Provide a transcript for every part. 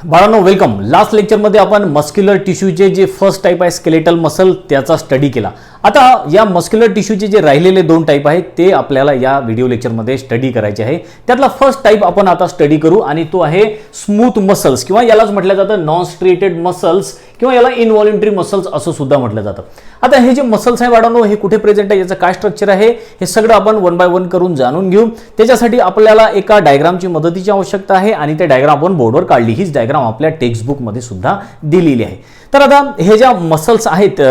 बाळांनो welcome. Last लेक्चरमध्ये आपण मस्क्युलर टिश्यूचे जे फर्स्ट टाईप आहे स्केलेटल मसल त्याचा स्टडी केला. आता या मस्क्युलर टिश्यूचे जे राहिलेले दोन टाईप आहेत ते आपल्याला या व्हिडिओ लेक्चरमध्ये स्टडी करायचे आहे. त्यातला फर्स्ट टाईप आपण आता स्टडी करू आणि तो आहे स्मूथ मसल्स किंवा यालाच म्हटलं जातं नॉन स्ट्रेटेड मसल्स किंवा याला इनव्हॉल्युंटरी मसल्स असं सुद्धा म्हटलं जातं. आता हे जे मसल्स आहे बाळांनो हे कुठे प्रेझेंट आहे, याचं काय स्ट्रक्चर आहे हे सगळं आपण वन बाय वन करून जाणून घेऊ. त्याच्यासाठी आपल्याला एका डायग्रामची मदतीची आवश्यकता आहे आणि ते डायग्राम आपण बोर्डवर काढली. हीच डायग्राम आपल्या टेक्स्टबुक मध्ये सुद्धा दिलेली आहे. तर आता हे ज्या मसल्स आहेत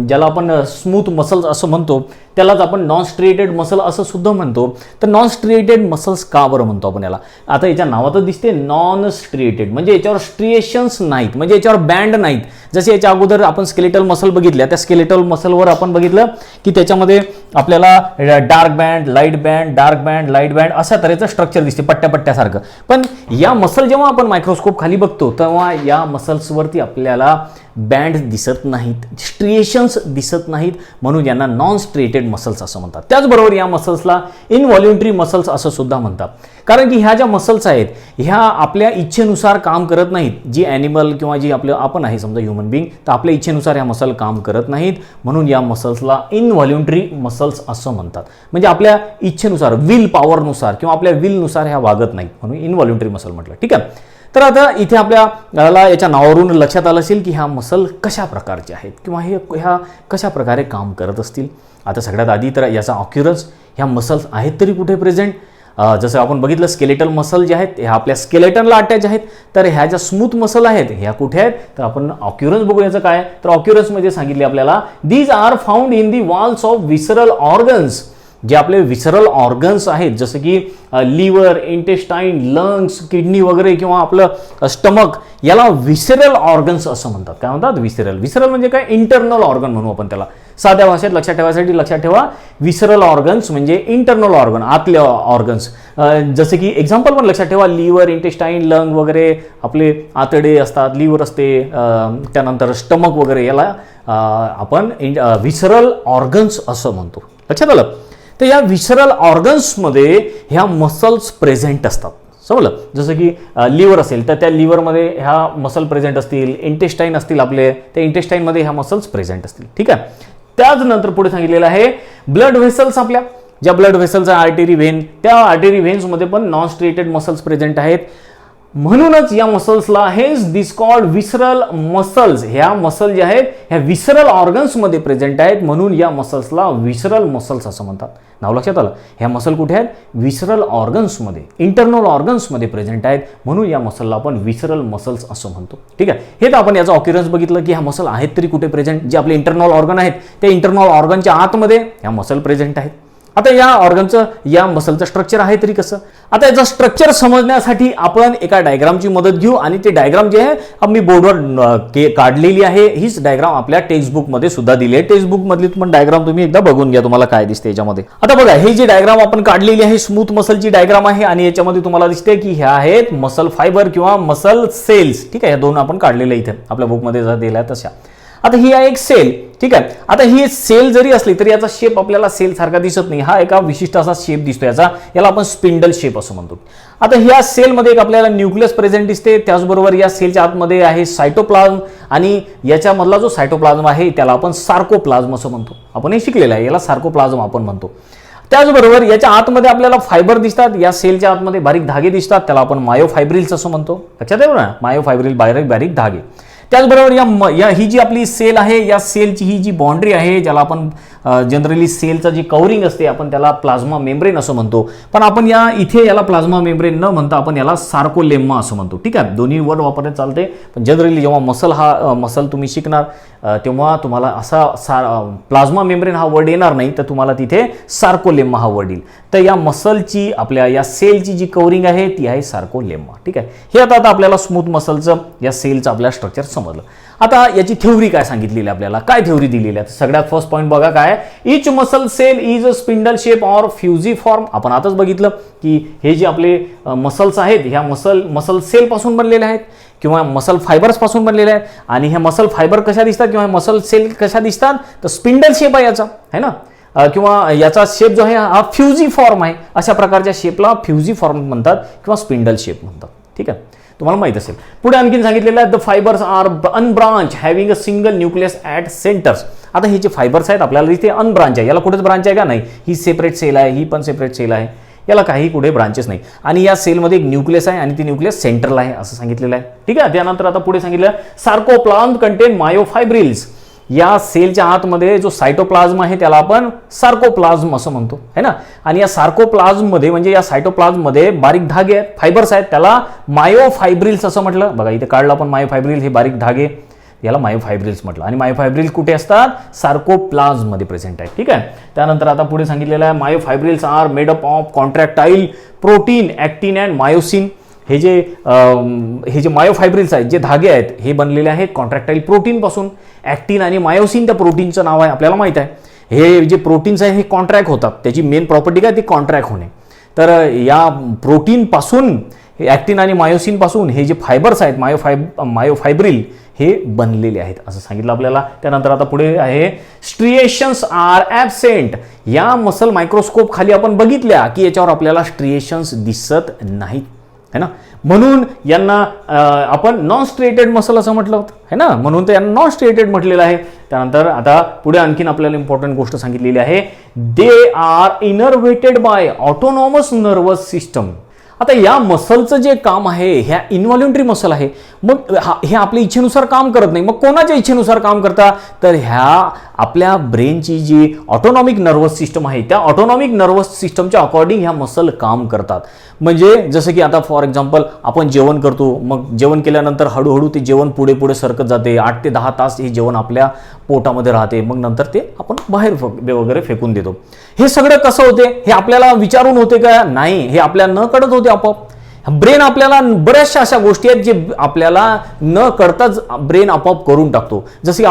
ज्याला आपण स्मूथ मसल्स असं म्हणतो त्यालाच आपण नॉन स्ट्रेटेड मसल असं सुद्धा म्हणतो. तर नॉन स्ट्रेटेड मसल्स का बरं म्हणतो आपण याला? आता याच्या नावातच दिसते नॉन स्ट्रेटेड, म्हणजे याच्यावर स्ट्रिएशन्स नाहीत, म्हणजे याच्यावर बँड नाहीत. जसे याच्या अगोदर आपण स्केलेटल मसल बघितल्या, त्या स्केलेटल मसलवर आपण बघितलं की त्याच्यामध्ये आपल्याला dark band, light band, dark band, light band अशा तऱ्हेचं स्ट्रक्चर दिसते पट्ट्या पट्ट्यासारखं. पण या मसल जेव्हा आपण मायक्रोस्कोप खाली बघतो तेव्हा या मसल्सवरती आपल्याला बँड दिसत नाहीत, स्ट्रिएशन्स दिसत नाहीत, म्हणून यांना नॉन स्ट्रेटेड मसल्स असं म्हणतात. त्याचबरोबर या मसल्सला इनव्हॉल्युंटरी मसल्स असं सुद्धा म्हणतात. कारण की ह्या ज्या मसल्स आहेत ह्या आपल्या इच्छेनुसार काम करत नाहीत. जी ॲनिमल किंवा जी आपण आहे समजा ह्युमन बिंग, तर आपल्या इच्छेनुसार ह्या मसल काम करत नाहीत, म्हणून या मसल्सला इनव्हॉल्युंटरी मसल्स असं म्हणतात. म्हणजे आपल्या इच्छेनुसार, विल पॉवरनुसार किंवा आपल्या विलनुसार ह्या वागत नाहीत, म्हणून इनव्हॉल्युंटरी मसल म्हटलं. ठीक आहे. तर आता इथे आपल्याला याच्या नावावरून लक्षात आलं असेल की ह्या मसल कशा प्रकारचे आहेत किंवा ह्या कशा प्रकारे काम करत असतील. आता सगळ्यात आधी तर याचा ऑक्युरन्स, ह्या मसल्स आहेत तरी कुठे प्रेझेंट? जसं आपण बघितलं स्केलेटल मसल जे आहेत ह्या आपल्या स्केलेटनला अटॅच आहेत. तर ह्या ज्या स्मूथ मसल आहेत ह्या कुठे आहेत? तर आपण ऑक्युरन्स बघू याचं काय. तर ऑक्युरन्समध्ये सांगितले आपल्याला these are found in the walls of visceral organs. जे आपले विसरल ऑर्गन्स आहेत जसं की लिव्हर, इंटेस्टाईन, लंग्स, किडनी वगैरे किंवा आपलं स्टमक, याला विसरल ऑर्गन्स असं म्हणतात. काय म्हणतात? विसरल. विसरल म्हणजे काय? इंटरनल ऑर्गन म्हणू आपण त्याला. साध्या भाषेत लक्षात ठेवायसाठी लक्षात ठेवा, विसरल ऑर्गन्स म्हणजे इंटरनल ऑर्गन, आतले ऑर्गन्स. जसं की एक्झाम्पल पण लक्षात ठेवा, लिव्हर, इंटेस्टाईन, लंग वगैरे आपले आतडे असतात, लिव्हर असते, त्यानंतर स्टमक वगैरे, याला आपण विसरल ऑर्गन्स असं म्हणतो. लक्षात आलं? तर या विसरल ऑर्गन्समध्ये ह्या मसल्स प्रेझेंट असतात. समजलं? जसं की लिव्हर असेल तर त्या लिव्हरमध्ये ह्या मसल प्रेझेंट असतील, इंटेस्टाईन असतील आपले, त्या इंटेस्टाईनमध्ये ह्या मसल्स प्रेझेंट असतील. ठीक आहे. त्याच नंतर पुढे सांगितलेलं आहे ब्लड व्हेसल्स, आपल्या ज्या ब्लड व्हेसल्स आर्टरी व्हेन, त्या आर्टरी व्हेन्समध्ये पण नॉन स्ट्रेटेड मसल्स प्रेझेंट आहेत. म्हणूनच या मसल्सला हेज दिस कॉल्ड विसरल मसल्स. ह्या मसल ज्या आहेत ह्या विसरल ऑर्गन्समध्ये प्रेझेंट आहेत, म्हणून या मसल्सला विसरल मसल्स असं म्हणतात. नाव लक्षात आलं? ह्या मसल कुठे आहेत? विसरल ऑर्गन्समध्ये, इंटरनल ऑर्गन्समध्ये प्रेझेंट आहेत, म्हणून या मसलला आपण विसरल मसल्स असं म्हणतो. ठीक आहे. हे तर आपण याचा ऑक्युरन्स बघितलं की ह्या मसल आहेत तरी कुठे प्रेझेंट. जे आपले इंटरनल ऑर्गन आहेत त्या इंटरनल ऑर्गनच्या आतमध्ये ह्या मसल प्रेझेंट आहेत. आता या ऑर्गनचं, या मसलचं स्ट्रक्चर आहे तरी कसं? आता याचं स्ट्रक्चर समजण्यासाठी आपण एका डायग्रामची मदत घेऊ आणि ते डायग्राम जे आहे मी बोर्डवर काढलेली आहे. हीच डायग्राम आपल्या टेक्स्टबुकमध्ये सुद्धा दिली आहे. टेक्स्टबुकमधली पण डायग्राम तुम्ही एकदा बघून घ्या, तुम्हाला काय दिसते याच्यामध्ये. आता बघा, ही जी डायग्राम आपण काढलेली आहे स्मूथ मसलची डायग्राम आहे आणि याच्यामध्ये तुम्हाला दिसते की ह्या आहेत मसल फायबर किंवा मसल सेल्स. ठीक आहे. या दोन आपण काढलेल्या इथे आपल्या बुकमध्ये जर दिल्या तशा. आता ही आहे एक सेल. ठीक आहे. आता ही सेल जरी असली तरी याचा शेप आपल्याला सेल सारखा दिसत नाही. हा एका विशिष्ट असा शेप दिसतो याचा, याला आपण स्पिंडल शेप असं म्हणतो. आता ह्या सेलमध्ये एक आपल्याला न्यूक्लियस प्रेझेंट दिसते. त्याचबरोबर या सेलच्या आतमध्ये आहे सायटोप्लाझम आणि याच्यामधला जो सायटोप्लाझम आहे त्याला आपण सार्कोप्लाझम असं म्हणतो. आपण हे शिकलेलं आहे, याला सार्कोप्लाझम आपण म्हणतो. त्याचबरोबर याच्या आतमध्ये आपल्याला फायबर दिसतात. या सेलच्या आतमध्ये बारीक धागे दिसतात, त्याला आपण मायोफायब्रिल्स असं म्हणतो. लक्षात आहे ना? मायोफायब्रिल, बारीक बारीक धागे. त्याचबरोबर ही जी आपली सेल आहे या सेलची ही जी बाउंड्री आहे ज्याला आपण जनरली सेलचं जी कव्हरिंग असते आपण त्याला प्लाझ्मा मेम्ब्रेन असं म्हणतो. पण आपण इथे याला प्लाझ्मा मेम्ब्रेन न म्हणता आपण याला सार्कोलेम्मा असं म्हणतो. ठीक आहे. दोन्ही वर्ड वापरण्यात चालते, पण जनरली जेव्हा मसल तुम्ही शिकणार तेव्हा तुम्हाला असा प्लाझ्मा मेम्ब्रेन हा वर्ड येणार नाही, तर तुम्हाला तिथे सार्कोलेम्मा हा वर्ड येईल. तर या मसलची, आपल्या या सेलची जी कव्हरिंग आहे ती आहे सार्कोलेम्मा. ठीक आहे. हे आता आपल्याला स्मूथ मसलचं, या सेलचं आपल्या स्ट्रक्चर समजलं. आता याची थ्योरी काय सांगितलेली आपल्याला, काय थ्योरी दिलेली आहे? सगळ्यात फर्स्ट पॉईंट बघा काय, each muscle cell is a spindle shape or fusiform. आपण आताच बघितलं की हे जे आपले मसल्स आहेत ह्या मसल सेल पासून बनलेले आहेत किंवा मसल फायबर्स पासून बनलेले आहेत. आणि ह्या मसल फायबर कशा दिसतात किंवा मसल सेल कशा दिसतात? तर स्पिंडल शेप आहे याचा, है ना? किंवा याचा शेप जो आहे हा फ्युजिफॉर्म आहे. अशा प्रकारच्या शेपला फ्युजिफॉर्म म्हणतात किंवा स्पिंडल शेप म्हणतात. ठीक आहे. तुम्हाला माहित असेल. पुढे आणखीन सांगितलेलं आहे the fibres are unbranched having a single nucleus at centres. आता हे जे फायबर्स आहेत आपल्याला इथे अनब्रांच आहे, याला कुठेच ब्रांच आहे का नाही, ही सेपरेट सेल आहे, ही पण सेपरेट सेल आहे, याला काही कुठे ब्रांचेस नाही. आणि या सेलमध्ये एक न्यूक्लियस आहे आणि ती न्यूक्लियस सेंट्रल आहे असं सांगितलेलं आहे. ठीक आहे. त्यानंतर आता पुढे सांगितलं सार्कोप्लाझ्म कंटेन मायोफायब्रिल्स. या सेलच्या आतमध्ये जो सायटोप्लाझ्म आहे त्याला आपण सार्कोप्लाझ्म असं म्हणतो है ना. आणि या सार्कोप्लाझ्ममध्ये म्हणजे या सायटोप्लाझ्ममध्ये बारीक धागे आहेत, फायबर्स आहेत, त्याला मायोफायब्रिल्स असं म्हटलं. बघा इथे काढलं आपण मायोफायब्रिल, हे बारीक धागे, याला मायोफायब्रिल्स म्हटलं. आणि मायोफायब्रिल्स कुठे असतात, सार्कोप्लाझ्ममध्ये प्रेझेंट आहेत. ठीक आहे. त्यानंतर आता पुढे सांगितलेलं आहे myofibrils are made up of contractile protein actin and myosin. हे जे मायोफायब्रिल्स आहेत, जे धागे आहेत, हे बनलेले आहेत कॉन्ट्रॅक्टाईल प्रोटीन पासून. ॲक्टिन आणि मायोसिन त्या प्रोटीनचं नाव आहे, आपल्याला माहित आहे. हे जे प्रोटीन्स आहे हे कॉन्ट्रॅक्ट होतात, त्याची मेन प्रॉपर्टी काय, ती कॉन्ट्रॅक्ट होणे. तर या प्रोटीनपासून, ॲक्टिन आणि मायोसिन पासून हे जे फायबर्स आहेत मायोफायब्रिल हे बनलेले आहेत असं सांगितलं आपल्याला. त्यानंतर आता पुढे आहे स्ट्रिएशन्स आर ॲबसेंट. या मसल मायक्रोस्कोप खाली आपण बघितल्या की याच्यावर आपल्याला स्ट्रिएशन्स दिसत नाहीत है ना, म्हणून यांना आपण नॉन स्ट्रिएटेड मसल असं म्हटलं होतं है ना, म्हणून तर यांना नॉन स्ट्रिएटेड म्हटलेलं आहे. त्यानंतर आता पुढे आणखीन आपल्याला इम्पॉर्टंट गोष्ट सांगितलेली आहे, they are innervated bye autonomous nervous system. आता या मसलचं जे काम आहे, ह्या इन्व्हॉल्युंटरी मसल आहे, मग हे आपल्या इच्छेनुसार काम करत नाही. मग कोणाच्या इच्छेनुसार काम करता, तर ह्या आपल्या ब्रेनची जी ऑटोनॉमिक नर्वस सिस्टम आहे त्या ऑटोनॉमिक नर्वस सिस्टमच्या अकॉर्डिंग ह्या मसल काम करतात. म्हणजे जसं की आता फॉर एक्झाम्पल आपण जेवण करतो, मग जेवण केल्यानंतर हळूहळू ते जेवण पुढे पुढे सरकत जाते, 8 ते 10 तास हे जेवण आपल्या पोटामध्ये राहते, मग नंतर ते आपण बाहेर वगैरे फेकून देतो. हे सगळं कसं होते, हे आपल्याला विचारून होते का, नाही, हे आपल्याला न कळत होते आपोआप. ब्रेन आपल्याला बऱ्याचशा अशा गोष्टी आहेत जे आपल्याला न कळताच ब्रेन आपोआप करून टाकतो. जसे की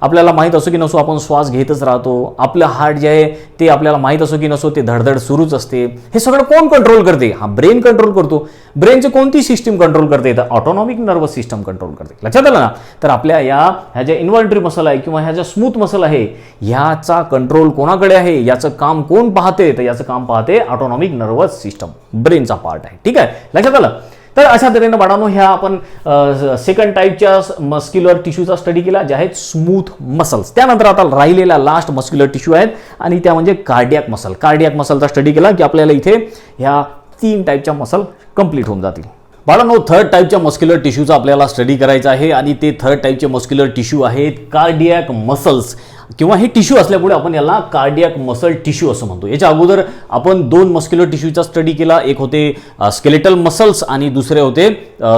आपल्याला माहीत असो की नसो आपण श्वास घेतच राहतो, आपलं हार्ट जे आहे ते आपल्याला माहीत असो की नसो ते धडधड सुरूच असते. हे सगळं कोण कंट्रोल करते, हा ब्रेन कंट्रोल करतो. ब्रेनची कोणती सिस्टीम कंट्रोल करते, तर ऑटोनॉमिक नर्वस सिस्टम कंट्रोल करते. लक्षात आलं ना. तर आपल्या ह्या ज्या इन्व्हॉल्युंटरी मसल आहे किंवा ह्या ज्या स्मूथ मसल आहे, ह्याचा कंट्रोल कोणाकडे आहे, याचं काम कोण पाहते, तर याचं काम पाहते ऑटोनॉमिक नर्वस सिस्टम, ब्रेनचा पार्ट आहे. ठीक आहे, लक्षात आलं. तर अशा तऱ्हेनं बाळांनो ह्या आपण सेकंड टाईपच्या मस्क्युलर टिश्यूचा स्टडी केला, जे आहेत स्मूथ मसल्स. त्यानंतर आता राहिलेला लास्ट मस्क्युलर टिश्यू आहेत आणि त्या म्हणजे कार्डियाक मसल. कार्डियाक मसलचा स्टडी केला की आपल्याला इथे ह्या 3 टाईपच्या मसल कंप्लीट होऊन जातील. बाळांनो थर्ड टाईपच्या मस्क्युलर टिश्यूचा आपल्याला स्टडी करायचा आहे आणि ते थर्ड टाईपचे मस्क्युलर टिश्यू आहेत कार्डियाक मसल्स, किंवा हे टिश्यू असल्यामुळे आपण याला कार्डियाक मसल टिश्यू असं म्हणतो. याच्या अगोदर आपण 2 मस्क्युलर टिश्यूचा स्टडी केला, एक होते स्केलेटल मसल्स आणि दुसरे होते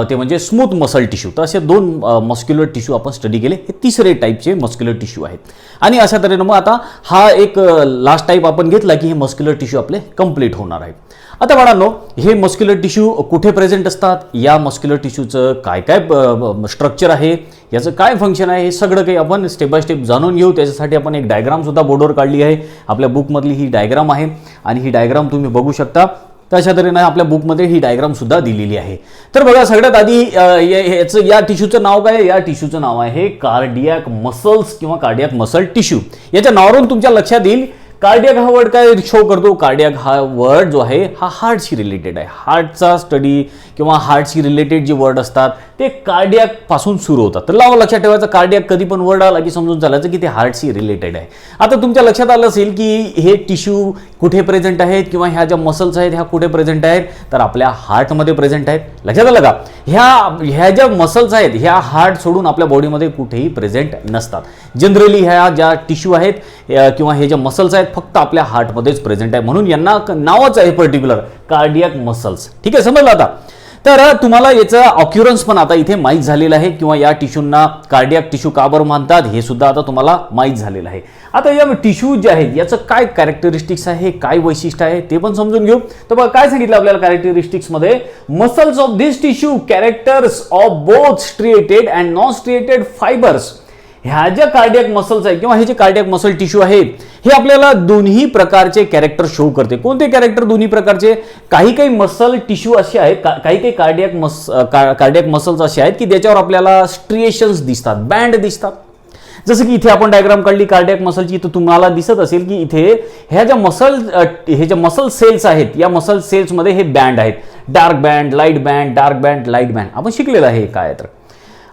ते म्हणजे स्मूथ मसल टिश्यू. तर असे 2 मस्क्युलर टिश्यू आपण स्टडी केले. हे तिसरे टाईपचे मस्क्युलर टिश्यू आहेत. आणि अशा तऱ्हेनं मग आता हा एक लास्ट टाईप आपण घेतला की हे मस्क्युलर टिश्यू आपले कंप्लीट होणार आहेत. आता बाळांनो हे मस्क्युलर टिश्यू कुठे प्रेझेंट असतात, या मस्क्युलर टिश्यूचं काय काय स्ट्रक्चर आहे, याचं काय फंक्शन आहे, हे सगळं काही आपण स्टेप बाय स्टेप जाणून घेऊ. त्याच्यासाठी आपण एक डायग्राम सुद्धा बोर्डवर काढली आहे. आपल्या बुकमधली ही डायग्राम आहे आणि ही डायग्राम तुम्ही बघू शकता. तशा तऱ्हेनं आपल्या बुकमध्ये ही डायग्राम सुद्धा दिलेली आहे. तर बघा सगळ्यात आधी या टिश्यूचं नाव काय, या टिश्यूचं नाव आहे कार्डियाक मसल्स किंवा कार्डियाक मसल टिश्यू. याच्या नावावरून तुमच्या लक्षात येईल कार्डियाक हा वर्ड काय शो करतो. कार्डियाक हा वर्ड जो आहे हा हार्टशी रिलेटेड आहे. हार्टचा स्टडी किंवा हार्टशी रिलेटेड जे वर्ड असतात ते कार्डियाक पासून सुरू होतात. तर लक्षात ठेवायचं, कार्डियाक कधी पण वर्ड आला की समजून चालायचं की ते हार्टशी रिलेटेड आहे. आता तुमच्या लक्षात आलं असेल की हे टिश्यू कुठे प्रेझेंट आहेत किंवा ह्या ज्या मसल्स आहेत ह्या कुठे प्रेझेंट आहेत, तर आपल्या हार्टमध्ये प्रेझेंट आहेत. लक्षात आलं का. ह्या ज्या मसल्स आहेत ह्या हार्ट सोडून आपल्या बॉडीमध्ये कुठेही प्रेझेंट नसतात. जनरली ह्या ज्या टिश्यू आहेत किंवा हे ज्या मसल्स आहेत फक्त आपल्या हार्टमध्येच प्रेझेंट आहे, म्हणून यांना नावच आहे पर्टिक्युलर कार्डियाक मसल्स. ठीक आहे, समजलं आता. तर तुम्हाला याचं ऑक्युरन्स पण आता इथे माहीत झालेलं आहे किंवा या टिश्यूंना कार्डियाक टिश्यू का बरं म्हणतात हे सुद्धा आता तुम्हाला माहीत झालेलं आहे. आता या टिश्यू जे आहेत याचं काय कॅरेक्टरिस्टिक्स आहे, काय वैशिष्ट्य आहे ते पण समजून घेऊ. तर बघा काय सांगितलं आपल्याला कॅरेक्टरिस्टिक्समध्ये, muscles of this tissue characters of both striated and non striated fibres. ह्या ज्या कार्डियाक मसल्स आहेत किंवा हे जे कार्डियाक मसल टिश्यू आहेत हे आपल्याला दोन्ही प्रकारचे कॅरेक्टर शो करते. कोणते कॅरेक्टर दोन्ही प्रकारचे, काही मसल टिश्यू असे आहेत, काही कार्डियाक मसल्स असे आहेत की ज्याच्यावर आपल्याला स्ट्रिएशन्स दिसतात, बँड दिसतात. जसं की इथे आपण डायग्राम काढली कार्डियक मसलची, तर तुम्हाला दिसत असेल की इथे हे ज्या मसल सेल्स आहेत, या मसल सेल्समध्ये हे बँड आहेत, dark band, light band, dark band, light band, आपण शिकलेलं आहे काय तर.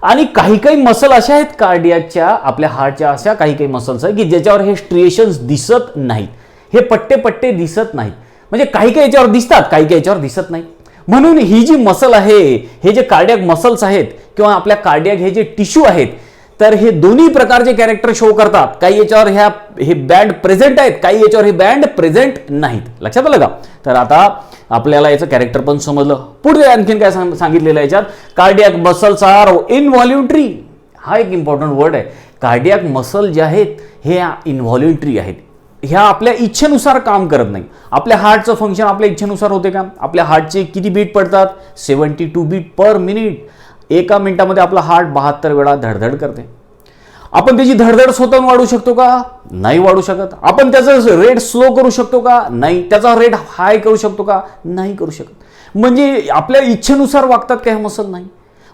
आणि काही काही मसल अशा आहेत कार्डियाकच्या, आपल्या हार्टच्या अशा काही काही मसल्स आहेत की ज्याच्यावर हे स्ट्रिएशन्स दिसत नाहीत, हे पट्टे पट्टे दिसत नाहीत. म्हणजे काही काही याच्यावर दिसतात, काही काही याच्यावर दिसत नाही. म्हणून ही जी मसल आहे, हे जे कार्डियक मसल्स आहेत किंवा आपल्या कार्डियक हे जे टिश्यू आहेत, तर हे दोन्ही प्रकारचे कॅरेक्टर शो करतात. काही याच्यावर हे बँड प्रेझेंट आहेत, काही याच्यावर हे बँड प्रेझेंट नाहीत. लक्षात आलं का? तर आता आपल्याला याचं कॅरेक्टर पण समजलं. पुढे आणखीन काय सांगितलेलं आहे याच्यात, कार्डियक मसल्स आर इनव्हॉल्युंटरी. हा एक इम्पॉर्टंट वर्ड आहे. कार्डियक मसल जे आहेत हे इनव्हॉल्युंटरी आहेत. ह्या आपल्या इच्छेनुसार काम करत नाही. आपल्या हार्टचं फंक्शन आपल्या इच्छेनुसार होते का? आपल्या हार्टचे किती बीट पडतात? 72 बीट पर मिनिट. एका मिनिटामध्ये आपला हार्ट 72 वेळा धडधड करते. आपण त्याची धडधड स्वतःहून वाढवू शकतो का? नाही वाढू शकत. आपण त्याचं रेट स्लो करू शकतो का? नाही. त्याचा रेट हाय करू शकतो का? नाही करू शकत. म्हणजे आपल्या इच्छेनुसार वागतात का हे मसल? नाही.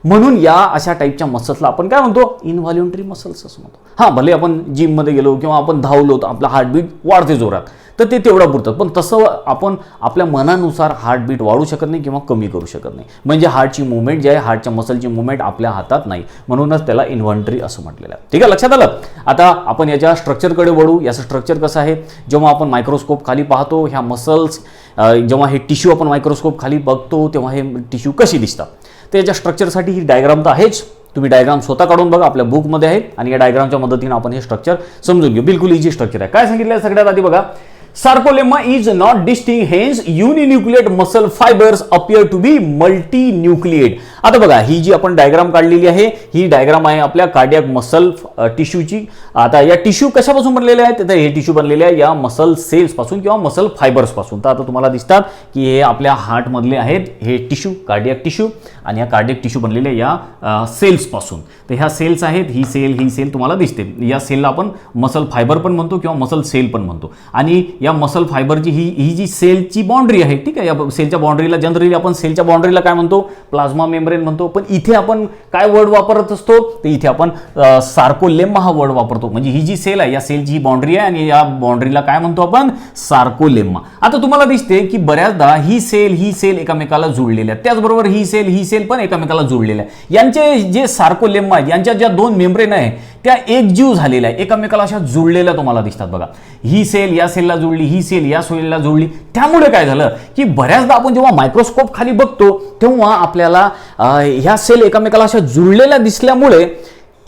म्हणून या अशा टाईपच्या मसल्सला आपण काय म्हणतो? इनव्हॉल्युंटरी मसल्स असं म्हणतो. हां, भले आपण जिममध्ये गेलो किंवा आपण धावलो तर आपला हार्टबीट वाढते जोरात, तर ते तेवढं पुरतं. पण तसं आपण आपल्या मनानुसार हार्टबीट वाढू शकत नाही किंवा कमी करू शकत नाही. म्हणजे हार्टची मुवमेंट जी आहे, हार्टच्या मसलची मुवमेंट आपल्या हातात नाही. म्हणूनच त्याला इन्व्हॉल्युंटरी असं म्हटलेलं आहे. ठीक आहे, लक्षात आलं? आता आपण याच्या स्ट्रक्चरकडे वळू. याचं स्ट्रक्चर कसं आहे? जेव्हा आपण मायक्रोस्कोप खाली पाहतो, ह्या मसल्स, जेव्हा हे टिश्यू आपण मायक्रोस्कोप खाली बघतो तेव्हा हे टिश्यू कशी दिसतात. तर याच्या स्ट्रक्चरसाठी ही डायग्राम तर आहेच. तुम्ही डायग्राम स्वतः काढून बघा, आपल्या बुकमध्ये आहे. आणि या डायग्रामच्या मदतीने आपण हे स्ट्रक्चर समजून घेऊ. बिलकुल इझी स्ट्रक्चर आहे. काय सांगितलं सगळ्यात आधी बघा, sarcolemma is not distinct, hence uninucleate muscle fibers appear to be multinucleate. आता बघा, ही जी आपण डायग्राम काढलेली आहे, ही डायग्राम आहे आपल्या कार्डियक मसल टिश्यूची. आता या टिश्यू कशापासून बनलेले आहेत? तर हे टिश्यू बनलेले आहे या मसल सेल्स पासून किंवा मसल फायबर्स पासून. तर आता तुम्हाला दिसतात की हे आपल्या हार्ट मधले आहेत हे टिश्यू, कार्डियक टिश्यू. आणि या कार्डियक टिश्यू बनलेले या सेल्स पासून. तर ह्या सेल्स आहेत, ही सेल तुम्हाला दिसते. या सेलला आपण मसल फायबर पण म्हणतो किंवा मसल सेल पण म्हणतो. आणि या मसल फायबरची ही जी सेलची बाउंड्री आहे, ठीक आहे, या सेलच्या बाउंड्रीला जनरली आपण सेलच्या बाउंड्रीला काय म्हणतो? प्लाझ्मा मेम्ब्रेन म्हणतो. पण इथे आपण काय वर्ड वापरत असतो? तर इथे आपण सार्कोलेम्मा हा वर्ड वापरतो. म्हणजे ही जी सेल आहे, या सेलची ही बाउंड्री आहे आणि या बाउंड्रीला काय म्हणतो आपण? सार्कोलेम्मा. आता तुम्हाला दिसते की बऱ्याचदा ही सेल एकमेकाला जुळलेल्या आहेत. त्याचबरोबर ही सेल पण एकमेकाला जुळलेल्या आहे. यांचे जे सार्कोलेम्मा यांच्या ज्या दोन मेम्ब्रेन आहे त्या एकजीव झालेल्या आहे, एकमेकाला अशा जुळलेल्या तुम्हाला दिसतात. बघा, ही सेल या सेलला जुळली, ही सेल या सेलला जुळली. त्यामुळे काय झालं की बऱ्याचदा आपण जेव्हा मायक्रोस्कोप खाली बघतो तेव्हा आपल्याला ह्या सेल एकमेकाला अशा जुळलेल्या दिसल्यामुळे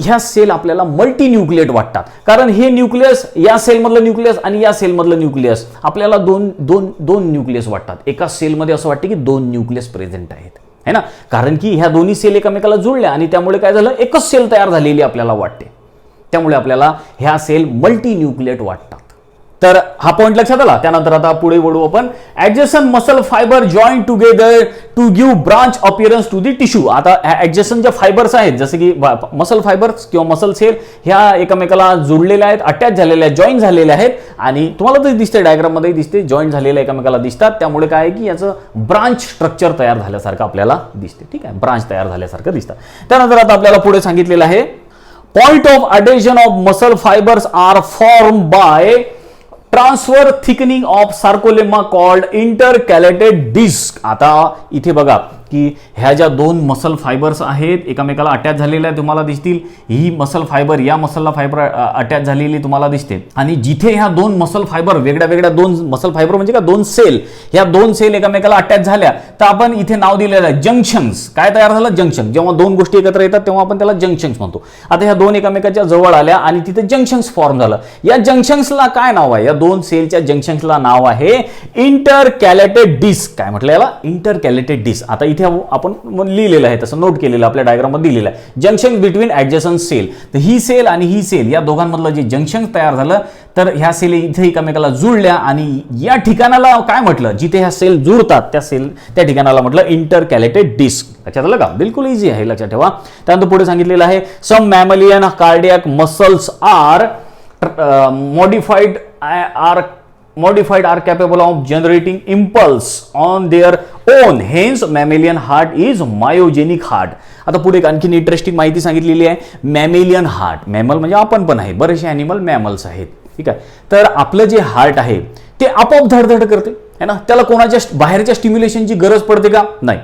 ह्या सेल आपल्याला मल्टीन्यूक्लिएट वाटतात. कारण हे न्यूक्लियस, या सेलमधलं न्यूक्लियस आणि या सेलमधलं न्यूक्लियस आपल्याला दोन न्यूक्लियस वाटतात. एका सेलमध्ये असं वाटतं की दोन न्यूक्लियस प्रेझेंट आहेत, है ना? कारण की ह्या दोन्ही सेल एकमेकाला जुळल्या आणि त्यामुळे काय झालं? एकच सेल तयार झालेली आपल्याला वाटते. त्यामुळे आपल्याला ह्या सेल मल्टीन्यूक्लिएट वाटतात. तर हा पॉइंट लक्षात आला. त्यानंतर आता पुढे वळू आपण. Adjacent muscle fibre join together to give branch appearance to the tissue. आता ऍडजसंट ज्या फायबर्स आहेत, जसे की मसल फायबर्स किंवा मसल सेल, ह्या एकमेकाला जुळलेल्या आहेत, अटॅच झालेल्या, जॉईन झालेल्या आहेत. आणि तुम्हाला तर दिसते, डायग्राम मध्ये दिसते, जॉईन झालेल्या एकमेकाला दिसतात. त्यामुळे काय आहे की याचं ब्रांच स्ट्रक्चर तयार झाल्यासारखं आपल्याला दिसते. ठीक आहे, ब्रांच तयार झाल्यासारखं दिसतं. त्यानंतर आता आपल्याला पुढे सांगितलेलं आहे, point of adhesion of muscle fibres are form by transverse thickening of sarcolemma called intercalated disc. आता इथे बघा की ह्या ज्या दोन मसल फायबर्स आहेत एकमेकाला अटॅच झालेल्या तुम्हाला दिसतील. ही मसल फायबर या मसलला फायबर अटॅच झालेली तुम्हाला दिसते. आणि जिथे ह्या दोन मसल फायबर वेगळ्या दोन मसल फायबर म्हणजे का दोन सेल, ह्या दोन सेल एकमेकाला अटॅच झाल्या तर आपण इथे नाव दिलेलं आहे जंक्शन्स. काय तयार झालं? जंक्शन. जेव्हा दोन गोष्टी एकत्र येतात तेव्हा आपण त्याला जंक्शन्स म्हणतो. आता ह्या दोन एकमेकाच्या जवळ आल्या आणि तिथे जंक्शन्स फॉर्म झालं. या जंक्शन्सला काय नाव आहे? या दोन सेलच्या जंक्शन्सला नाव आहे इंटरकॅलेटेड डिस्क. काय म्हटलं याला? इंटरकॅलेटेड डिस्क. आता इथे आपण लिहिलेलं आहे, तसं नोट केलेलं आपल्या डायग्राम मध्ये दिलेलं आहे, जंक्शन बिटवीन ऍडजसंट सेल. तर ही सेल आणि ही सेल या दोघांमधलं जे जंक्शन तयार झालं, तर ह्या सेल इथे एकमेकाला जुळल्या आणि या ठिकाणाला काय म्हटलं? जिथे ह्या सेल जुळतात त्या ठिकाणाला म्हटलं इंटरकॅलेटेड डिस्क. लक्षात आलं का? बिलकुल इझी आहे, लक्षात ठेवा. त्यानंतर पुढे सांगितलेलं आहे, some mammalian cardiac muscles are modified are capable of generating impulse on their own, hence mammalian heart is myogenic heart. आता पुढे आणखीन इंटरेस्टिंग माहिती सांगितलेली आहे, मॅमेलियन हार्ट. मॅमल म्हणजे आपण पण आहे, बरेचसे ॲनिमल मॅमल्स आहेत. ठीक आहे, तर आपलं जे हार्ट आहे ते आपोआप धडधड करते है ना, त्याला कोणाच्या बाहेरच्या स्टिम्युलेशनची गरज पडते का? नाही.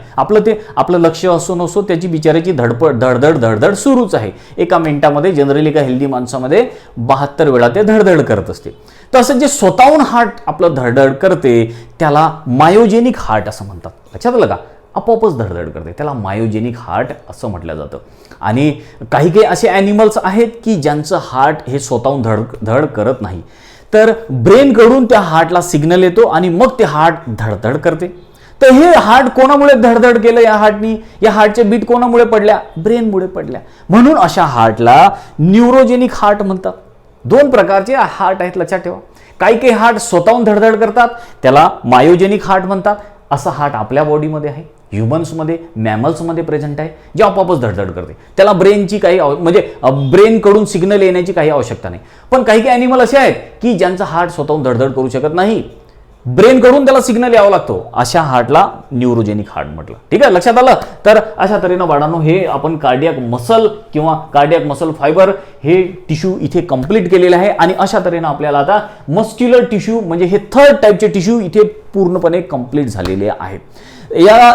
आपलं लक्ष असो नसो त्याची बिचाराची धडधड सुरूच आहे. एका मिनिटामध्ये जनरली एका हेल्दी माणसामध्ये 72 वेळा ते धडधड करत असते. तसं जे स्वतःहून हार्ट आपलं धडधड करते त्याला मायोजेनिक हार्ट असं म्हणतात. लक्षात आलं का? आपोआपच धडधड करते, त्याला मायोजेनिक हार्ट असं म्हटलं जातं. आणि काही असे ॲनिमल्स आहेत की ज्यांचं हार्ट हे स्वतःहून धड करत नाही, तर ब्रेनकडून त्या हार्टला सिग्नल येतो आणि मग ते हार्ट धडधड करते. तर हे हार्ट कोणामुळे धडधड केलं? या हार्टनी, या हार्टचे बीट कोणामुळे पडल्या? ब्रेनमुळे पडल्या. म्हणून अशा हार्टला न्यूरोजेनिक हार्ट म्हणतात. 2 प्रकारचे हार्ट आहेत, लक्षात ठेवा. काही हार्ट स्वतःहून धडधड करतात, त्याला मायोजेनिक हार्ट म्हणतात. असा हार्ट आपल्या बॉडीमध्ये आहे, ह्युमन्समध्ये, मॅमल्समध्ये प्रेझेंट आहे, जे आपोआपच धडधड करते. त्याला ब्रेनची काही म्हणजे ब्रेनकडून सिग्नल येण्याची काही आवश्यकता नाही. पण काही ॲनिमल असे आहेत की ज्यांचा हार्ट स्वतःहून धडधड करू शकत नाही, ब्रेनकडून त्याला सिग्नल यावं लागतो. अशा हार्टला न्यूरोजेनिक हार्ट म्हटलं. ठीक आहे, लक्षात आलं. तर अशा तऱ्हेनं बाळांनो हे आपण कार्डियाक मसल किंवा कार्डियाक मसल फायबर हे टिश्यू इथे कंप्लीट केलेलं आहे. आणि अशा तऱ्हेनं आपल्याला आता मस्क्युलर टिश्यू म्हणजे हे 3rd टाईपचे टिश्यू इथे पूर्णपणे कंप्लीट झालेले आहेत.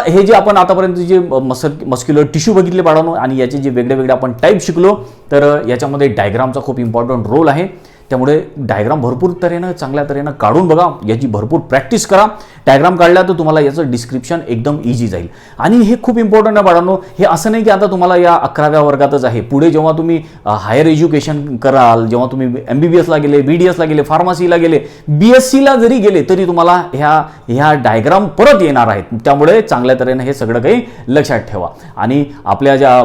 हे जे आपण आतापर्यंत जे मस्क्युलर टिश्यू बघितले बाळांनो आणि याचे जे वेगळे आपण टाईप शिकलो, तर याच्यामध्ये डायग्रामचा खूप इम्पॉर्टंट रोल आहे. त्यामुळे डायग्राम भरपूर तऱ्हेनं चांगल्या तऱ्हेनं काढून बघा, याची भरपूर प्रॅक्टिस करा. डायग्राम काढला तर तुम्हाला याचं डिस्क्रिप्शन एकदम इझी जाईल. आणि हे खूप इम्पॉर्टंट आहे बाळांनो. हे असं नाही की आता तुम्हाला या 11व्या वर्गातच आहे, पुढे जेव्हा तुम्ही हायर एज्युकेशन कराल, जेव्हा तुम्ही MBBSला गेले, BDSला गेले, फार्मसीला गेले, BScला जरी गेले तरी तुम्हाला ह्या डायग्राम परत येणार आहेत. त्यामुळे चांगल्या तऱ्हेनं हे सगळं काही लक्षात ठेवा. आणि आपल्या ज्या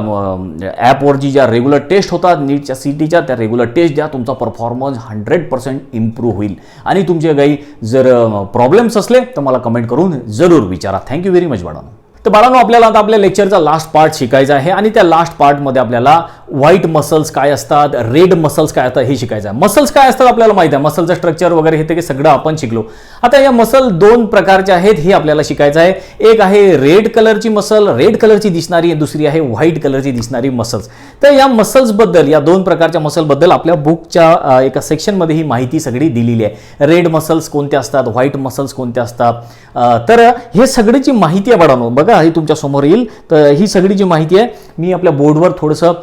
ॲपवरची ज्या रेग्युलर टेस्ट होतात नीटच्या CETच्या, त्या रेग्युलर टेस्ट द्या. तुमचा परफॉर्मन्स 100% इम्प्रूव्ह होईल. आणि तुमचे काही जर प्रॉब्लेम्स असले तर मला कमेंट करून जरूर विचारा. थँक्यू व्हेरी मच बाळांनो. तर बाळांनो आपल्याला आता आपल्या लेक्चरचा लास्ट पार्ट शिकायचा आहे आणि त्या लास्ट पार्टमध्ये आपल्याला व्हाईट मसल्स काय असतात, रेड मसल्स काय असतात हे शिकायचं आहे. मसल्स काय असतात आपल्याला माहिती आहे, मसलचं स्ट्रक्चर वगैरे हे ते सगळं आपण शिकलो. आता या मसल 2 प्रकारचे आहेत हे आपल्याला शिकायचं आहे. एक आहे रेड कलरची मसल, रेड कलरची दिसणारी, दुसरी आहे व्हाईट कलरची दिसणारी मसल्स. तर या मसल्सबद्दल, या 2 प्रकारच्या मसलबद्दल आपल्या बुकच्या एका सेक्शनमध्ये ही माहिती सगळी दिलेली आहे. रेड मसल्स कोणते असतात, व्हाईट मसल्स कोणते असतात, तर हे सगळीची माहिती आहे बाळांनो. बघा ही तुमच्या समोर येईल. तर ही सगळी जी माहिती आहे मी आपल्या बोर्डवर थोडंसं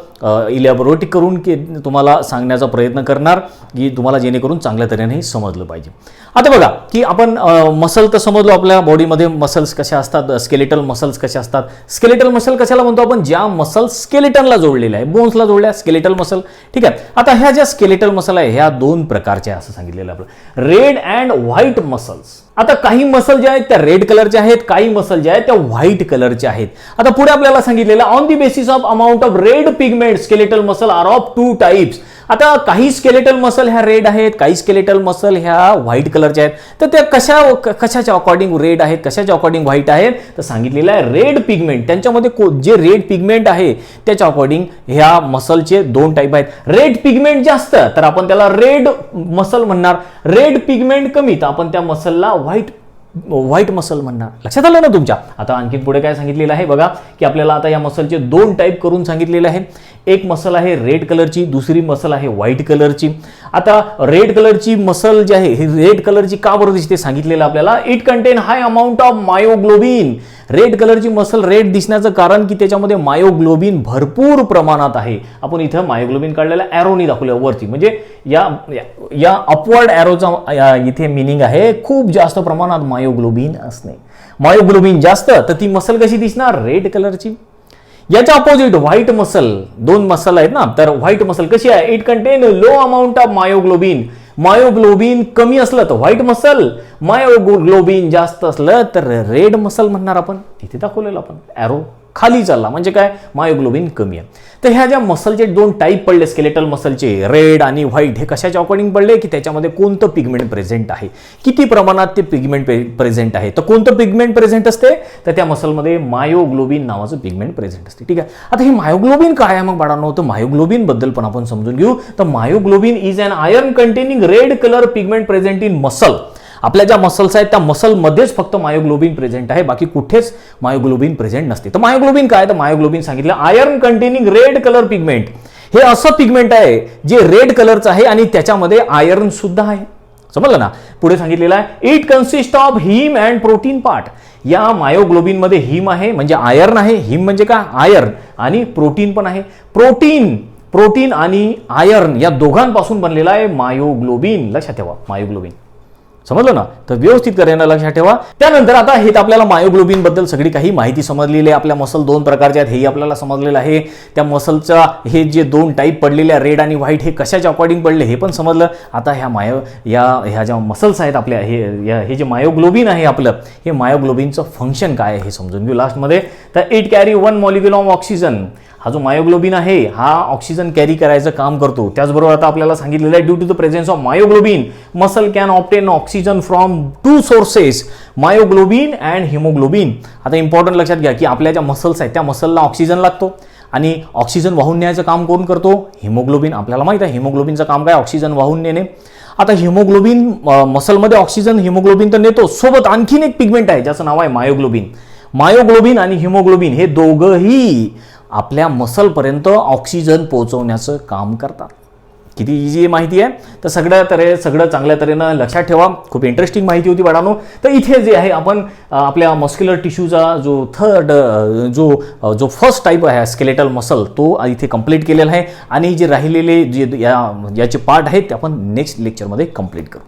इलॅबोरेट करून की तुम्हाला सांगण्याचा प्रयत्न करणार की तुम्हाला जेणेकरून चांगल्या तऱ्हेने समजलं पाहिजे. आता बघा की आपण मसल तर समजलो, आपल्या बॉडीमध्ये मसल्स कशा असतात, स्केलेटल मसल्स कशा असतात. स्केलेटल मसल कशाला म्हणतो आपण? ज्या मसल स्केलेटनला जोडलेल्या आहे, बोन्सला जोडल्या, स्केलेटल मसल. ठीक आहे. आता ह्या ज्या स्केलेटल मसल आहे ह्या 2 प्रकारच्या असं सांगितलेलं आपलं, रेड अँड व्हाईट मसल्स. आता काही मसल ज्या आहेत त्या रेड कलरच्या आहेत, काही मसल ज्या आहेत त्या व्हाईट कलरच्या आहेत. आता पुढे आपल्याला सांगितलेलं on the basis of amount of red pigment skeletal muscle are of 2 types. आता काही स्केलेटल मसल ह्या रेड आहेत, काही स्केलेटल मसल ह्या व्हाईट कलरच्या आहेत. तर त्या कशाच्या अकॉर्डिंग रेड आहेत, कशाच्या अकॉर्डिंग व्हाईट आहेत, तर सांगितलेलं आहे रेड पिगमेंट. त्यांच्यामध्ये जे रेड पिगमेंट आहे त्याच्या अकॉर्डिंग ह्या मसलचे 2 टाईप आहेत. रेड पिगमेंट जास्त तर आपण त्याला रेड मसल म्हणणार, रेड पिगमेंट कमी तर आपण त्या मसलला व्हाईट मसल म्हणणार. लक्षात आलं ना तुमच्या? आता आणखी पुढे काय सांगितलेलं आहे बघा की आपल्याला आता या मसलचे 2 टाईप करून सांगितलेले आहे. एक मसल आहे रेड कलरची, दुसरी मसल आहे व्हाईट कलरची. आता रेड कलरची मसल जी आहे ही रेड कलरची का बरं दिसते सांगितलेलं आपल्याला, it content high amount of myoglobin. Red कलरची मसल रेड दिसण्याचं कारण की त्याच्यामध्ये मायोग्लोबिन भरपूर प्रमाणात आहे. आपण इथं मायोग्लोबिन काढलेला एरोनी दाखवलं वरती, म्हणजे या अपवर्ड एरोचा इथे मिनिंग आहे खूप जास्त प्रमाणात मायोग्लोबिन असणे. मायोग्लोबिन जास्त तर ती मसल कशी दिसणार? रेड कलरची. याच्या अपोजिट व्हाईट मसल, 2 मसल आहेत ना, तर व्हाईट मसल कशी आहे? It content low amount of myoglobin. Myoglobin कमी असलं तर व्हाईट मसल, मायोग्लोबिन जास्त असलं तर रेड मसल म्हणणार आपण. इथे दाखवलेलं आपण एरो खाली चालला म्हणजे काय? मायोग्लोबिन कमी आहे. तर ह्या ज्या मसलचे 2 टाईप पडले स्केलेटल मसलचे, रेड आणि व्हाईट, हे कशाच्या अकॉर्डिंग पडले की त्याच्यामध्ये कोणतं पिगमेंट प्रेझेंट आहे, किती प्रमाणात ते पिगमेंट प्रेझेंट आहे. तर कोणतं पिगमेंट प्रेझेंट असते तर त्या मसलमध्ये मायोग्लोबिन नावाचं पिगमेंट प्रेझेंट असते. ठीक आहे. आता हे मायोग्लोबिन काय आहे मग बाळांनो? तर मायोग्लोबिन बद्दल पण आपण समजून घेऊ. तर myoglobin is an iron containing red colour pigment present in muscle. आपल्या ज्या मसल्स आहेत त्या मसलमध्येच फक्त मायोग्लोबिन प्रेझेंट आहे, बाकी कुठेच मायोग्लोबिन प्रेझेंट नसते. तर मायोग्लोबिन काय? तर मायोग्लोबिन सांगितलं iron containing red colour pigment. हे असं पिगमेंट आहे जे रेड कलरचं आहे आणि त्याच्यामध्ये आयर्न सुद्धा आहे. समजलं ना? पुढे सांगितलेलं आहे it consist of him and protein part. या मायोग्लोबिन मध्ये हिम आहे म्हणजे आयर्न आहे, हिम म्हणजे काय? आयर्न, आणि प्रोटीन पण आहे. प्रोटीन आणि आयर्न या दोघांपासून बनलेला आहे मायोग्लोबिन. लक्षात ठेवा, मायोग्लोबिन. समजलं ना? तर व्यवस्थित करायला लक्षात ठेवा. त्यानंतर आता हे आपल्याला मायोग्लोबिन बद्दल सगळी काही माहिती समजलेली आहे. आपल्या मसल दोन प्रकारचे आहेत हेही आपल्याला समजलेलं आहे. त्या मसलचा हे जे दोन टाईप पडलेले रेड आणि व्हाईट हे कशाच्या अकॉर्डिंग पडले हे पण समजलं. आता ह्या ज्या मसल्स आहेत आपल्या हे जे मायोग्लोबिन आहे आपलं, हे मायोग्लोबिनचं फंक्शन काय आहे हे समजून घेऊ लास्टमध्ये. तर it carry one molecule of oxygen. हा जो मायोग्लोबिन आहे हा ऑक्सिजन कॅरी करायचं काम करतो. त्याचबरोबर आता आपल्याला सांगितलेलं आहे due to the presence of myoglobin muscle can obtain oxygen from two sources, myoglobin and haemoglobin. आता इम्पॉर्टंट लक्षात घ्या की आपल्या ज्या मसल्स आहेत त्या मसलला ऑक्सिजन लागतो आणि ऑक्सिजन वाहून न्यायचं काम कोण करतो? हिमोग्लोबिन. आपल्याला माहित आहे हिमोग्लोबिनचं काम काय? ऑक्सिजन वाहून नेणे. आता हिमोग्लोबिन मसलमध्ये ऑक्सिजन हिमोग्लोबिन तर नेतो, सोबत आणखीन एक पिगमेंट आहे ज्याचं नाव आहे मायोग्लोबिन. मायोग्लोबिन आणि हिमोग्लोबिन हे दोघंही आपल्या मसलपर्यंत ऑक्सिजन पोहोचवण्याचं काम करतात. किती इझी माहिती आहे. तर सगळं चांगल्या तऱ्हेनं लक्षात ठेवा. खूप इंटरेस्टिंग माहिती होती बाळांनो. तर इथे जे आहे आपण आपल्या मस्क्युलर टिश्यूचा जो फर्स्ट टाईप आहे स्केलेटल मसल तो इथे कंप्लीट केलेला आहे आणि जे राहिलेले जे याचे पार्ट आहेत ते आपण नेक्स्ट लेक्चरमध्ये कंप्लीट करू.